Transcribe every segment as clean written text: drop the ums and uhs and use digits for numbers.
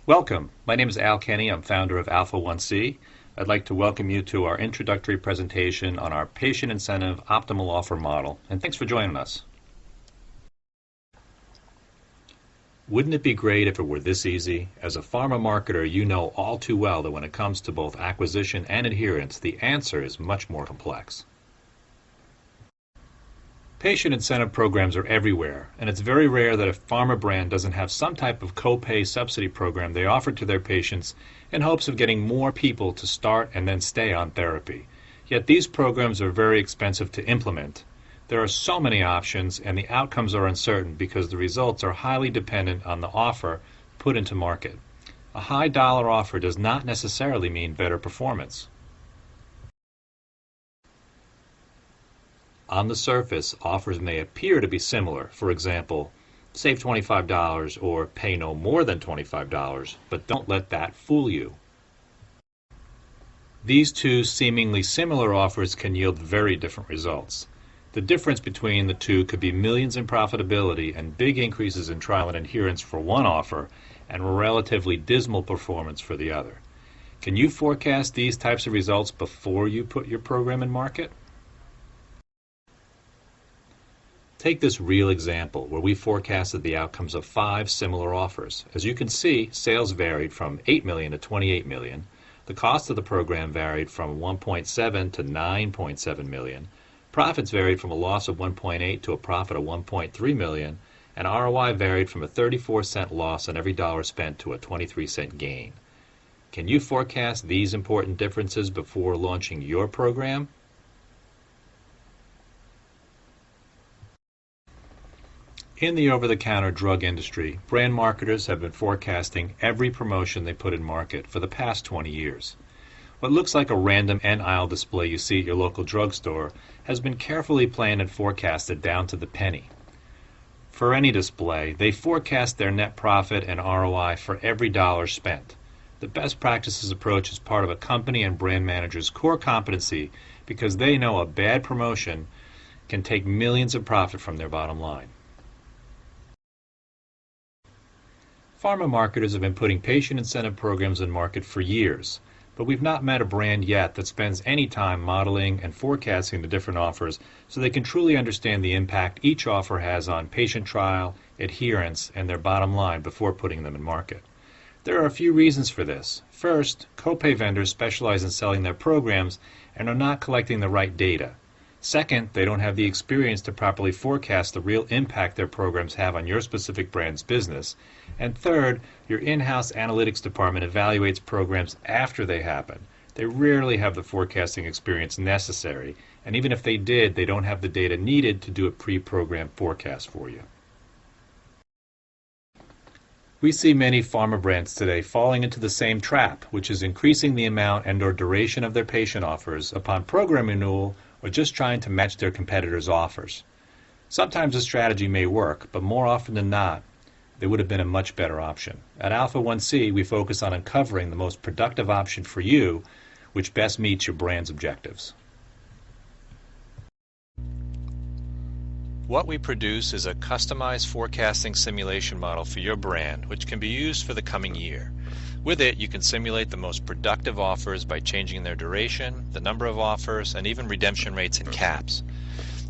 Welcome. My name is Al Kenny. I'm founder of Alpha 1C. I'd like to welcome you to our introductory presentation on our patient incentive optimal offer model, and thanks for joining us. Wouldn't it be great if it were this easy? As a pharma marketer, you know all too well that when it comes to both acquisition and adherence, the answer is much more complex. Patient incentive programs are everywhere, and it's very rare that a pharma brand doesn't have some type of co-pay subsidy program they offer to their patients in hopes of getting more people to start and then stay on therapy. Yet these programs are very expensive to implement. There are so many options, and the outcomes are uncertain because the results are highly dependent on the offer put into market. A high dollar offer does not necessarily mean better performance. On the surface, offers may appear to be similar. For example, save $25 or pay no more than $25, but don't let that fool you. These two seemingly similar offers can yield very different results. The difference between the two could be millions in profitability and big increases in trial and adherence for one offer and relatively dismal performance for the other. Can you forecast these types of results before you put your program in market? Take this real example where we forecasted the outcomes of 5 similar offers. As you can see, sales varied from $8 million to $28 million. The cost of the program varied from $1.7 to $9.7 million. Profits varied from a loss of $1.8 to a profit of $1.3 million. And ROI varied from a 34-cent loss on every dollar spent to a 23-cent gain. Can you forecast these important differences before launching your program? In the over-the-counter drug industry, brand marketers have been forecasting every promotion they put in market for the past 20 years. What looks like a random end-aisle display you see at your local drugstore has been carefully planned and forecasted down to the penny. For any display, they forecast their net profit and ROI for every dollar spent. The best practices approach is part of a company and brand manager's core competency because they know a bad promotion can take millions of profit from their bottom line. Pharma marketers have been putting patient incentive programs in market for years, but we've not met a brand yet that spends any time modeling and forecasting the different offers so they can truly understand the impact each offer has on patient trial, adherence, and their bottom line before putting them in market. There are a few reasons for this. First, copay vendors specialize in selling their programs and are not collecting the right data. Second, they don't have the experience to properly forecast the real impact their programs have on your specific brand's business. And third, your in-house analytics department evaluates programs after they happen. They rarely have the forecasting experience necessary, and even if they did, they don't have the data needed to do a pre-programmed forecast for you. We see many pharma brands today falling into the same trap, which is increasing the amount and/or duration of their patient offers upon program renewal or just trying to match their competitors' offers. Sometimes a strategy may work, but more often than not, there would have been a much better option. At Alpha 1C, we focus on uncovering the most productive option for you, which best meets your brand's objectives. What we produce is a customized forecasting simulation model for your brand, which can be used for the coming year. With it, you can simulate the most productive offers by changing their duration, the number of offers, and even redemption rates and caps.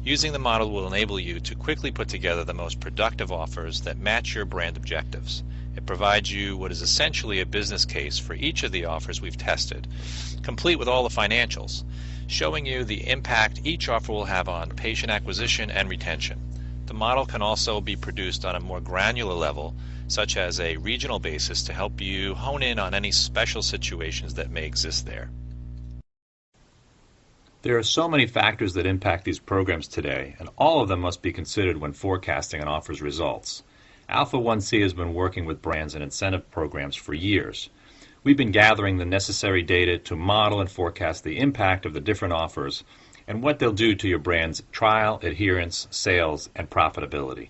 Using the model will enable you to quickly put together the most productive offers that match your brand objectives. It provides you what is essentially a business case for each of the offers we've tested, complete with all the financials, showing you the impact each offer will have on patient acquisition and retention. The model can also be produced on a more granular level, such as a regional basis, to help you hone in on any special situations that may exist there. There are so many factors that impact these programs today, and all of them must be considered when forecasting an offer's results. Alpha 1C has been working with brands and incentive programs for years. We've been gathering the necessary data to model and forecast the impact of the different offers and what they'll do to your brand's trial, adherence, sales, and profitability.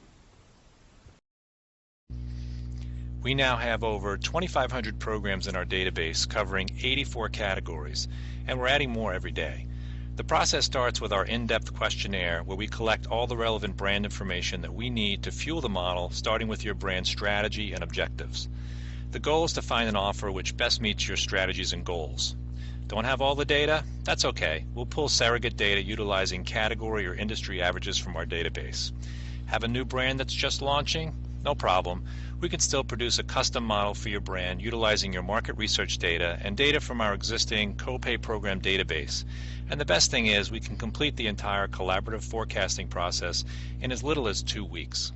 We now have over 2,500 programs in our database covering 84 categories, and we're adding more every day. The process starts with our in-depth questionnaire where we collect all the relevant brand information that we need to fuel the model, starting with your brand strategy and objectives. The goal is to find an offer which best meets your strategies and goals. Don't have all the data? That's okay. We'll pull surrogate data utilizing category or industry averages from our database. Have a new brand that's just launching? No problem. We can still produce a custom model for your brand utilizing your market research data and data from our existing copay program database. And the best thing is we can complete the entire collaborative forecasting process in as little as 2 weeks.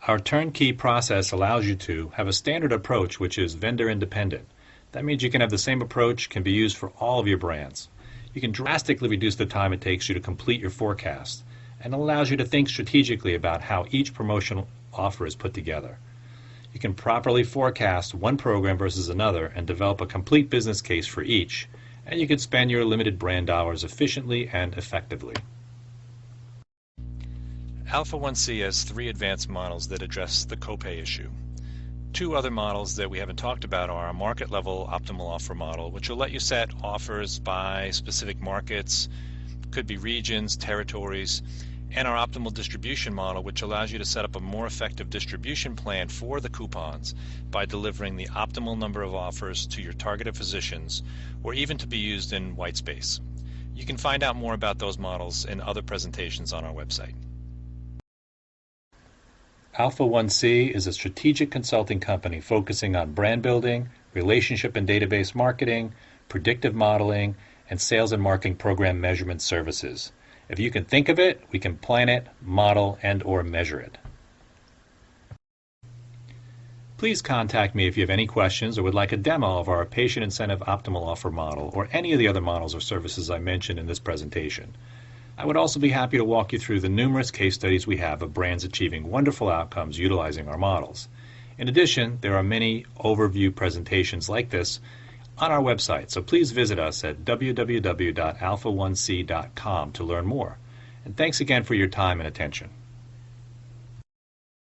Our turnkey process allows you to have a standard approach which is vendor independent. That means you can have the same approach can be used for all of your brands. You can drastically reduce the time it takes you to complete your forecast, and it allows you to think strategically about how each promotional offer is put together. You can properly forecast one program versus another and develop a complete business case for each, and you can spend your limited brand dollars efficiently and effectively. Alpha 1C has 3 advanced models that address the copay issue. 2 other models that we haven't talked about are a market level optimal offer model, which will let you set offers by specific markets, could be regions, territories, and our optimal distribution model, which allows you to set up a more effective distribution plan for the coupons by delivering the optimal number of offers to your targeted physicians or even to be used in white space. You can find out more about those models in other presentations on our website. Alpha 1C is a strategic consulting company focusing on brand building, relationship and database marketing, predictive modeling, and sales and marketing program measurement services. If you can think of it, we can plan it, model, and/or measure it. Please contact me if you have any questions or would like a demo of our patient incentive optimal offer model or any of the other models or services I mentioned in this presentation. I would also be happy to walk you through the numerous case studies we have of brands achieving wonderful outcomes utilizing our models. In addition, there are many overview presentations like this on our website, so please visit us at www.alpha1c.com to learn more. And thanks again for your time and attention.